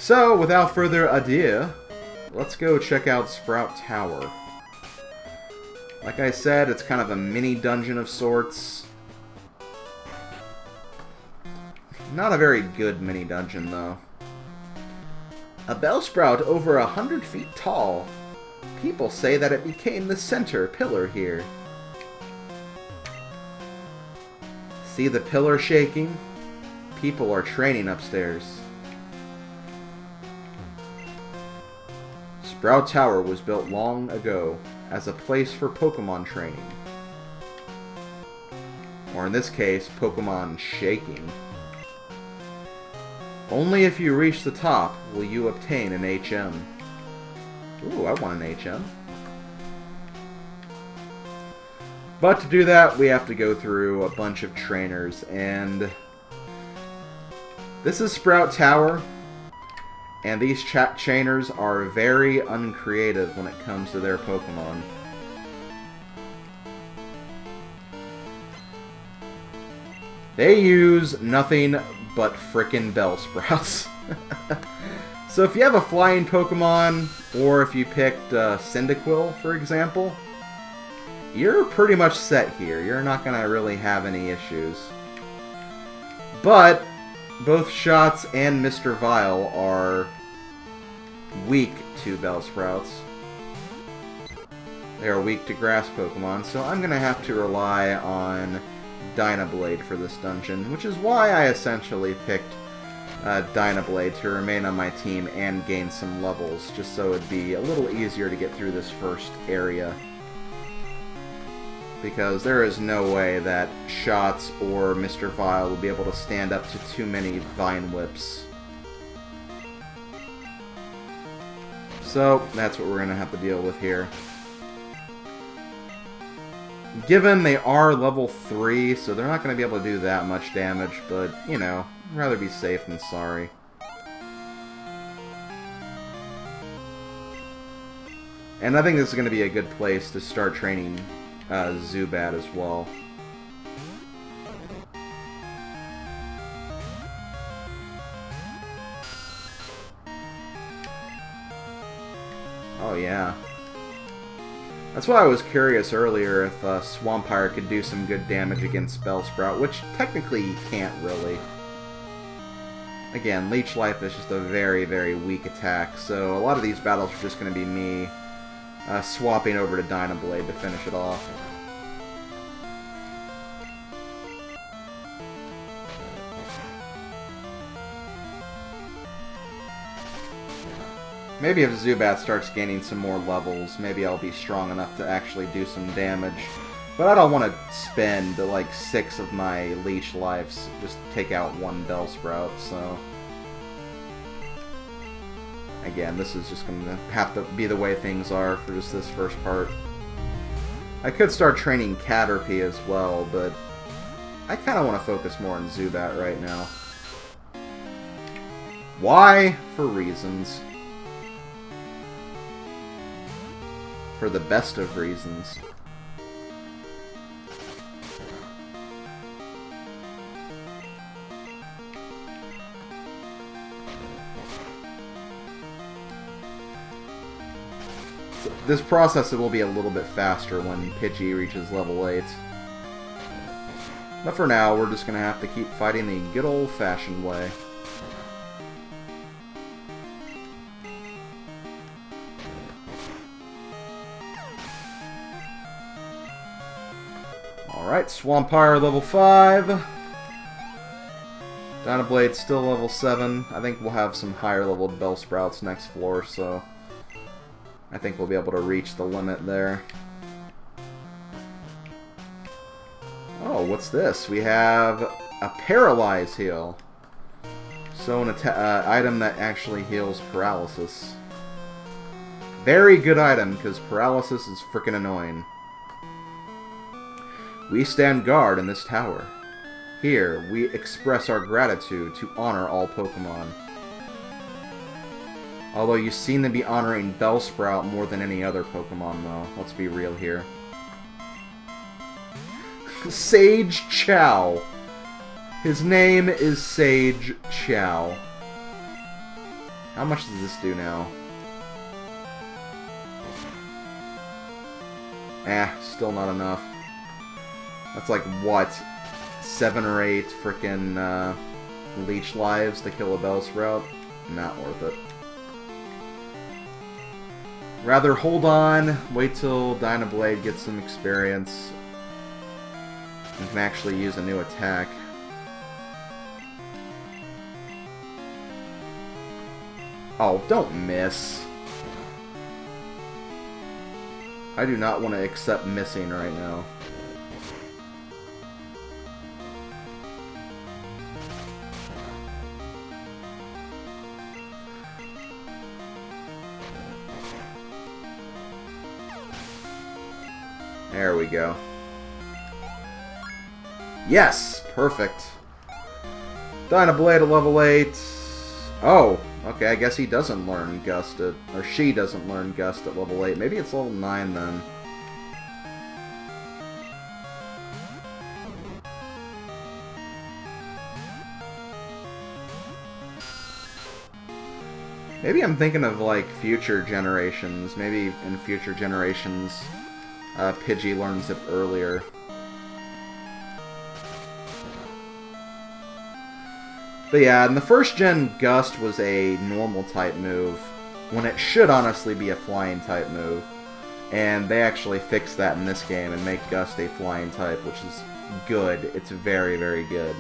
So, without further ado, let's go check out Sprout Tower. Like I said, it's kind of a mini dungeon of sorts. Not a very good mini dungeon, though. A Bellsprout over 100 feet tall. People say that it became the center pillar here. See the pillar shaking? People are training upstairs. Sprout Tower was built long ago as a place for Pokémon training. Or in this case, Pokémon shaking. Only if you reach the top will you obtain an HM. Ooh, I want an HM. But to do that, we have to go through a bunch of trainers, and this is Sprout Tower, and these trainers are very uncreative when it comes to their Pokemon. They use nothing but frickin' Bellsprouts. So if you have a flying Pokemon, or if you picked Cyndaquil, for example, you're pretty much set here. You're not going to really have any issues. But both Shots and Mr. Vile are weak to Bellsprouts. They are weak to Grass Pokemon, so I'm going to have to rely on Dynablade for this dungeon, which is why I essentially picked Dynablade to remain on my team and gain some levels, just so it'd be a little easier to get through this first area. Because there is no way that Shots or Mr. Vile will be able to stand up to too many Vine Whips. So, that's what we're going to have to deal with here. Given they are level 3, so they're not going to be able to do that much damage, but, you know, I'd rather be safe than sorry. And I think this is going to be a good place to start training Zubat as well. Oh yeah. That's why I was curious earlier if Swampire could do some good damage against Bellsprout, which technically he can't really. Again, Leech Life is just a very, very weak attack, so a lot of these battles are just going to be me swapping over to Dynablade to finish it off. Maybe if Zubat starts gaining some more levels, maybe I'll be strong enough to actually do some damage. But I don't want to spend, like, 6 of my Leech Lives just to take out one Bellsprout, so... Again, this is just going to have to be the way things are for just this first part. I could start training Caterpie as well, but I kind of want to focus more on Zubat right now. Why? For reasons. For the best of reasons. So this process will be a little bit faster when Pidgey reaches level 8. But for now, we're just going to have to keep fighting the good old-fashioned way. Alright, Swampire level 5. Dynablade's still level 7. I think we'll have some higher leveled Bellsprouts next floor, so I think we'll be able to reach the limit there. Oh, what's this? We have a Paralyze heal. So an item that actually heals paralysis. Very good item, because paralysis is freaking annoying. We stand guard in this tower. Here, we express our gratitude to honor all Pokémon. Although you seem to be honoring Bellsprout more than any other Pokémon, though. Let's be real here. Sage Chow. His name is Sage Chow. How much does this do now? Still not enough. That's like, what? 7 or 8 frickin' leech lives to kill a Bellsprout? Not worth it. Rather hold on, wait till Dynablade gets some experience, and can actually use a new attack. Oh, don't miss. I do not want to accept missing right now. There we go. Yes! Perfect. Dynablade at level 8. Oh, okay, I guess he doesn't learn Gust at... or she doesn't learn Gust at level 8. Maybe it's level 9 then. Maybe I'm thinking of, like, future generations. Maybe in future generations... Pidgey learns it earlier. But yeah, in the first gen, Gust was a normal type move, when it should honestly be a flying type move. And they actually fixed that in this game and make Gust a flying type, which is good. It's very, very good.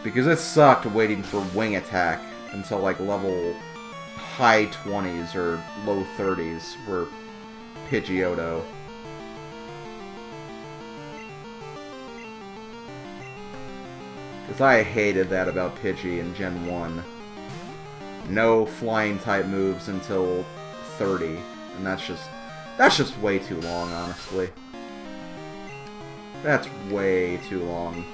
Because it sucked waiting for Wing Attack until like level high 20s or low 30s for Pidgeotto. Because I hated that about Pidgey in Gen 1. No flying type moves until 30. And that's just way too long, honestly. That's way too long.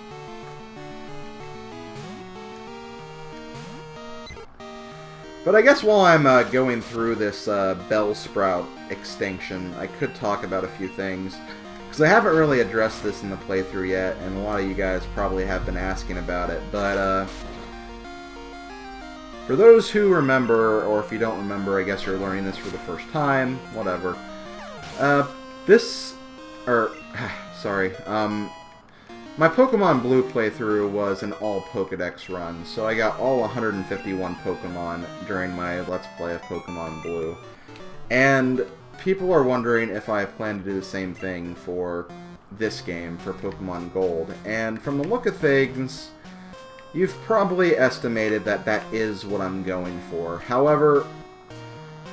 But I guess while I'm going through this Bellsprout extinction, I could talk about a few things. Because I haven't really addressed this in the playthrough yet, and a lot of you guys probably have been asking about it. But for those who remember, or if you don't remember, I guess you're learning this for the first time, whatever. My Pokemon Blue playthrough was an all Pokedex run, so I got all 151 Pokemon during my Let's Play of Pokemon Blue. And people are wondering if I plan to do the same thing for this game, for Pokemon Gold. And from the look of things, you've probably estimated that that is what I'm going for. However,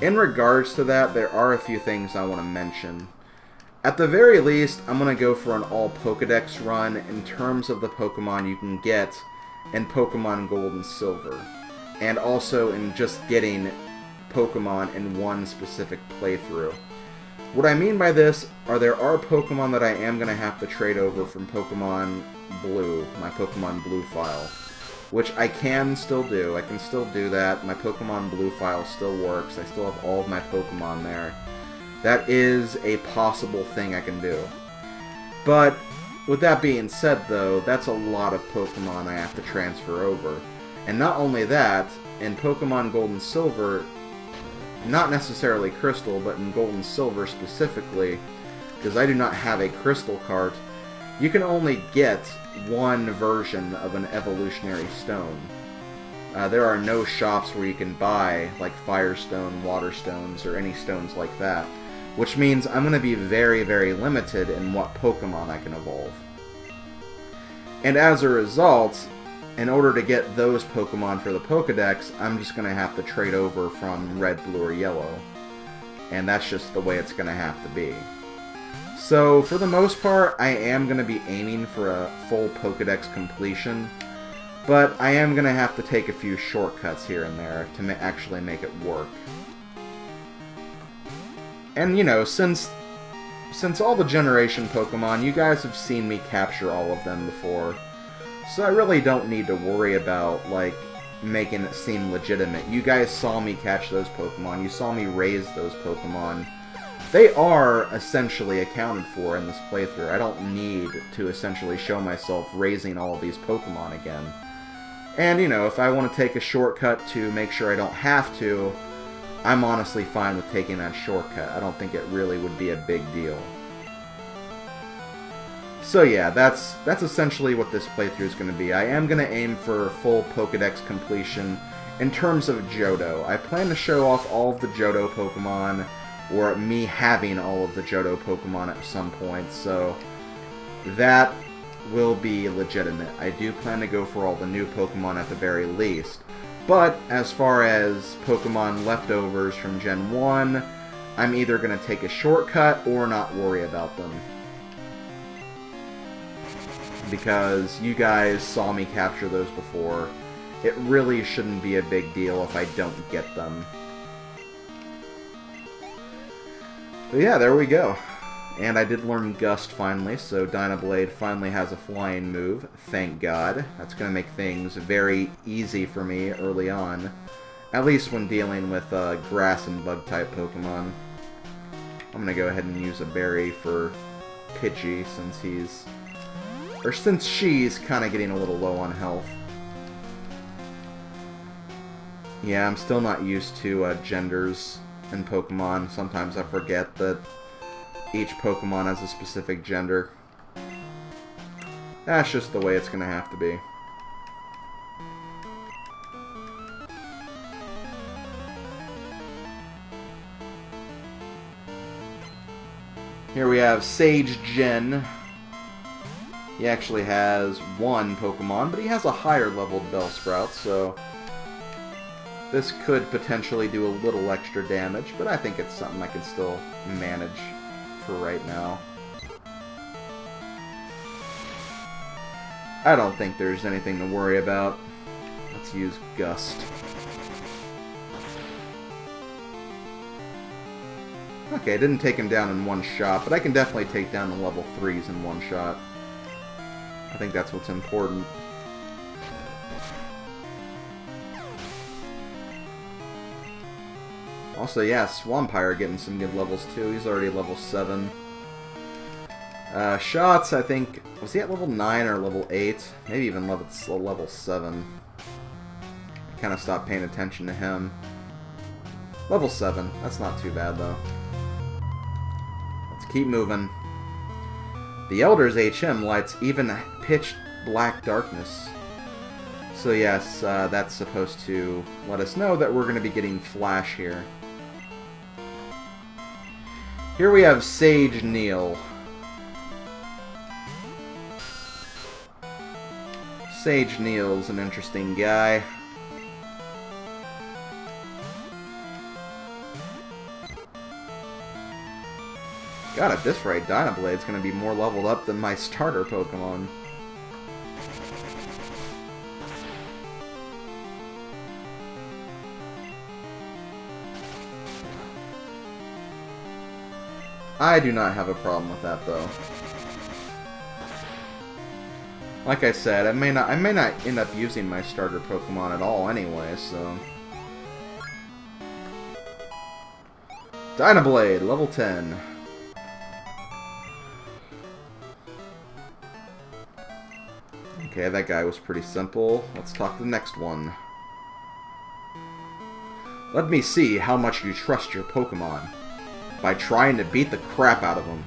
in regards to that, there are a few things I want to mention. At the very least, I'm going to go for an all Pokedex run in terms of the Pokemon you can get in Pokemon Gold and Silver. And also in just getting Pokemon in one specific playthrough. What I mean by this are there are Pokemon that I am going to have to trade over from Pokemon Blue, my Pokemon Blue file. Which I can still do. I can still do that. My Pokemon Blue file still works. I still have all of my Pokemon there. That is a possible thing I can do. But, with that being said though, that's a lot of Pokemon I have to transfer over. And not only that, in Pokemon Gold and Silver, not necessarily Crystal, but in Gold and Silver specifically, because I do not have a Crystal cart, you can only get one version of an evolutionary stone. There are no shops where you can buy, like Firestone, Water Stones, or any stones like that. Which means I'm going to be very, very limited in what Pokemon I can evolve. And as a result, in order to get those Pokemon for the Pokedex, I'm just going to have to trade over from Red, Blue, or Yellow. And that's just the way it's going to have to be. So, for the most part, I am going to be aiming for a full Pokedex completion. But I am going to have to take a few shortcuts here and there to actually make it work. And, you know, since all the Generation Pokemon, you guys have seen me capture all of them before. So I really don't need to worry about, like, making it seem legitimate. You guys saw me catch those Pokemon. You saw me raise those Pokemon. They are essentially accounted for in this playthrough. I don't need to essentially show myself raising all of these Pokemon again. And, you know, if I want to take a shortcut to make sure I don't have to, I'm honestly fine with taking that shortcut. I don't think it really would be a big deal. So yeah, that's essentially what this playthrough is going to be. I am going to aim for full Pokédex completion in terms of Johto. I plan to show off all of the Johto Pokemon, or me having all of the Johto Pokemon at some point, so that will be legitimate. I do plan to go for all the new Pokemon at the very least. But as far as Pokemon leftovers from Gen 1, I'm either going to take a shortcut or not worry about them. Because you guys saw me capture those before. It really shouldn't be a big deal if I don't get them. But yeah, there we go. And I did learn Gust finally, so Dynablade finally has a flying move. Thank God. That's going to make things very easy for me early on. At least when dealing with grass and bug-type Pokemon. I'm going to go ahead and use a berry for Pidgey since she's kind of getting a little low on health. Yeah, I'm still not used to genders in Pokemon. Sometimes I forget that each Pokemon has a specific gender. That's just the way it's going to have to be. Here we have Sage Gen. He actually has one Pokemon, but he has a higher leveled Bellsprout, so this could potentially do a little extra damage, but I think it's something I can still manage for right now. I don't think there's anything to worry about. Let's use Gust. Okay, I didn't take him down in one shot, but I can definitely take down the level 3s in one shot. I think that's what's important. Also, yeah, Swampire getting some good levels too. He's already level 7. Shots, I think, was he at level 9 or level 8? Maybe even level 7. I kind of stopped paying attention to him. Level 7. That's not too bad, though. Let's keep moving. The Elder's HM lights even pitch black darkness. So yes, that's supposed to let us know that we're going to be getting Flash here. Here we have Sage Neil. Sage Neil's an interesting guy. God, at this rate, Dynablade's going to be more leveled up than my starter Pokemon. I do not have a problem with that, though. Like I said, I may not end up using my starter Pokemon at all anyway, so... Dynablade, level 10. Okay, that guy was pretty simple. Let's talk to the next one. Let me see how much you trust your Pokemon by trying to beat the crap out of them.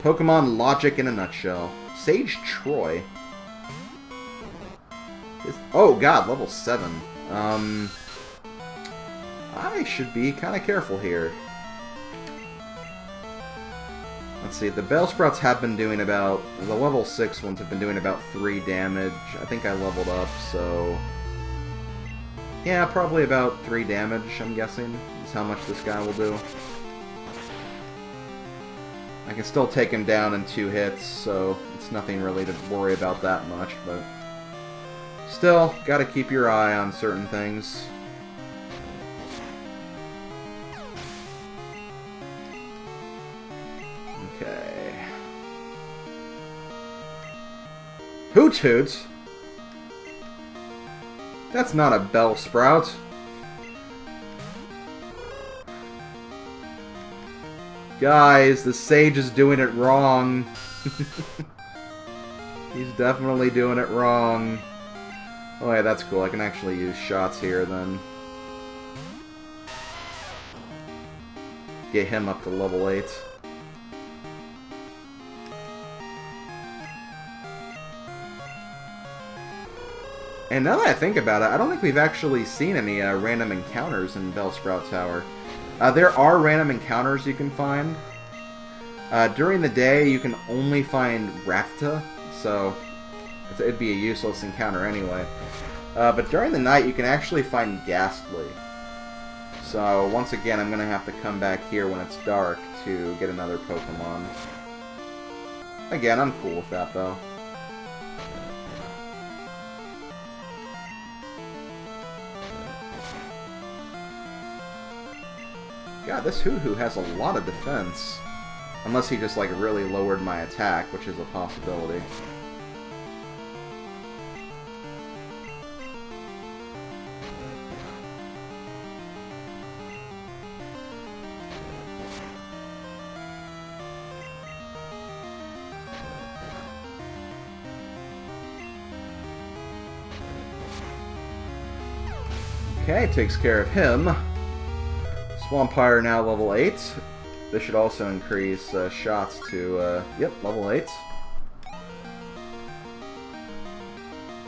Pokemon logic in a nutshell. Sage Troy. Oh god, level 7. I should be kind of careful here. Let's see, the Bellsprouts have been doing about... The level 6 ones have been doing about 3 damage. I think I leveled up, so... Yeah, probably about 3 damage, I'm guessing, is how much this guy will do. I can still take him down in 2 hits, so it's nothing really to worry about that much, but... Still, gotta keep your eye on certain things. Okay. Hoot Hoot? That's not a Bellsprout. Guys, the Sage is doing it wrong. He's definitely doing it wrong. Oh yeah, that's cool. I can actually use shots here then. Get him up to level 8. And now that I think about it, I don't think we've actually seen any random encounters in Bellsprout Tower. There are random encounters you can find. During the day, you can only find Rattata, so it'd be a useless encounter anyway. But during the night, you can actually find Ghastly. So, once again, I'm going to have to come back here when it's dark to get another Pokemon. Again, I'm cool with that, though. God, this Hoo-Hoo has a lot of defense. Unless he just, like, really lowered my attack, which is a possibility. Okay, takes care of him. Swampire now level 8. This should also increase shots to, yep, level 8.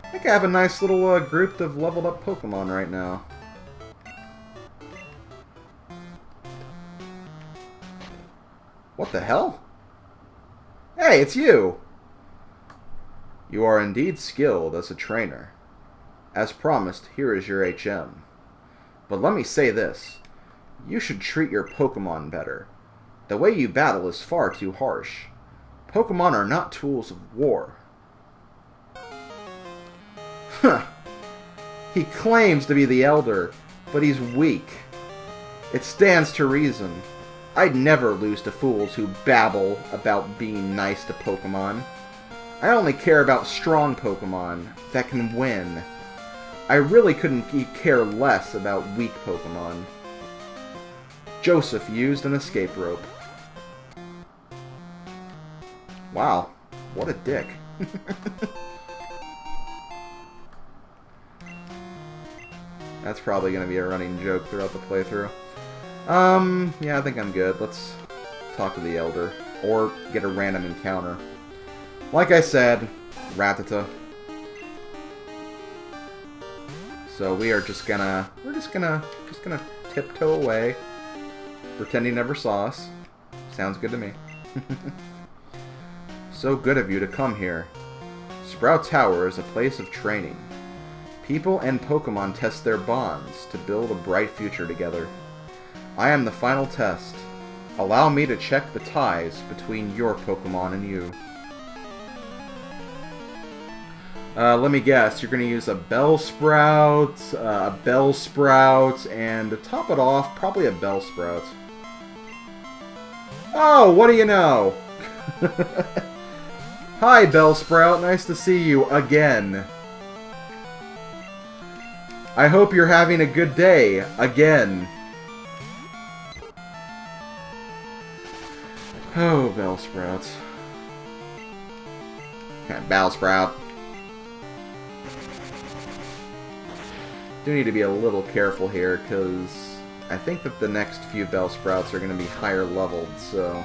I think I have a nice little group of leveled up Pokemon right now. What the hell? Hey, it's you! You are indeed skilled as a trainer. As promised, here is your HM. But let me say this. You should treat your Pokemon better. The way you battle is far too harsh. Pokemon are not tools of war. Huh. He claims to be the Elder, but he's weak. It stands to reason. I'd never lose to fools who babble about being nice to Pokemon. I only care about strong Pokemon that can win. I really couldn't care less about weak Pokemon. Joseph used an escape rope. Wow, what a dick. That's probably going to be a running joke throughout the playthrough. Yeah, I think I'm good. Let's talk to the Elder. Or get a random encounter. Like I said, Rattata. So we are just gonna... We're just gonna tiptoe away. Pretend he never saw us. Sounds good to me. So good of you to come here. Sprout Tower is a place of training. People and Pokemon test their bonds to build a bright future together. I am the final test. Allow me to check the ties between your Pokemon and you. Let me guess, you're going to use a Bellsprout, and to top it off, probably a Bellsprout. Oh, what do you know? Hi, Bellsprout. Nice to see you again. I hope you're having a good day again. Oh, Bellsprout. Okay, Bellsprout. Do need to be a little careful here, because I think that the next few Bellsprouts are going to be higher leveled, so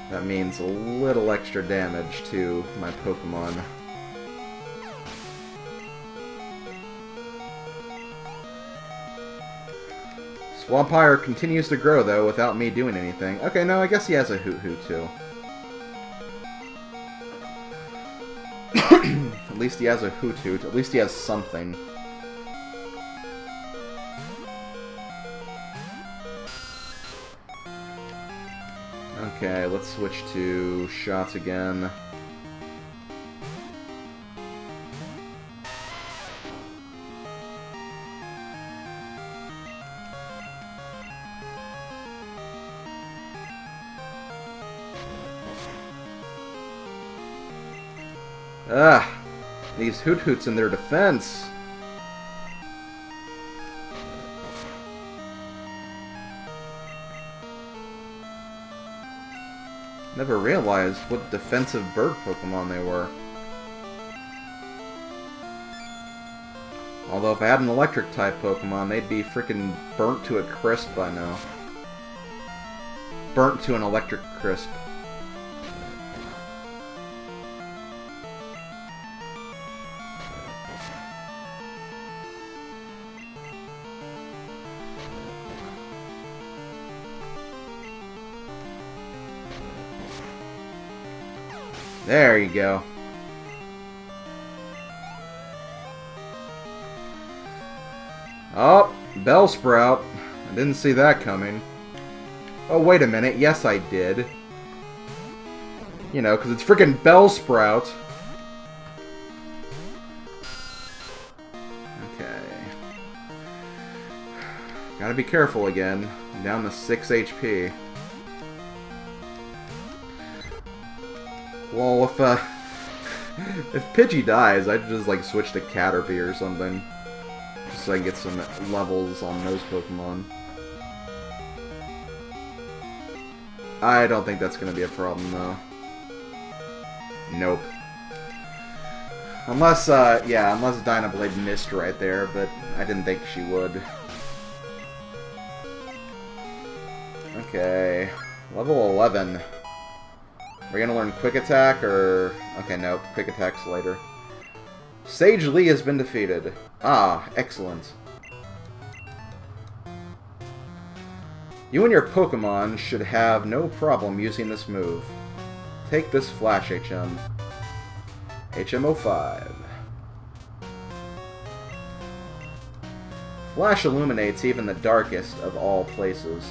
that means a little extra damage to my Pokemon. Swampire continues to grow, though, without me doing anything. Okay, no, I guess he has a Hoo-Hoo, too. At least he has a Hoot-Hoot. At least he has something. Okay, let's switch to shots again. Ah, these Hoot-Hoots in their defense. Never realized what defensive bird Pokemon they were. Although if I had an electric-type Pokemon, they'd be freaking burnt to a crisp by now. Burnt to an electric crisp. There you go. Oh, Bellsprout. I didn't see that coming. Oh, wait a minute. Yes, I did. You know, because it's freaking Bellsprout. Okay. Gotta be careful again. I'm down to 6 HP. Well, if Pidgey dies, I'd just, like, switch to Caterpie or something. Just so I can get some levels on those Pokemon. I don't think that's gonna be a problem, though. Nope. Unless, yeah, unless Dynablade missed right there, but I didn't think she would. Okay. Level 11. We're gonna learn Quick Attack, or... Okay, nope. Quick Attack's later. Sage Lee has been defeated. Ah, excellent. You and your Pokemon should have no problem using this move. Take this Flash HM. HM05. Flash illuminates even the darkest of all places.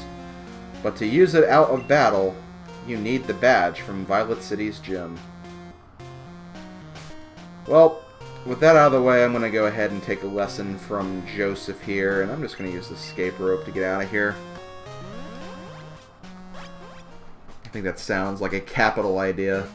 But to use it out of battle, you need the badge from Violet City's gym. Well, with that out of the way, I'm going to go ahead and take a lesson from Joseph here, and I'm just going to use the escape rope to get out of here. I think that sounds like a capital idea.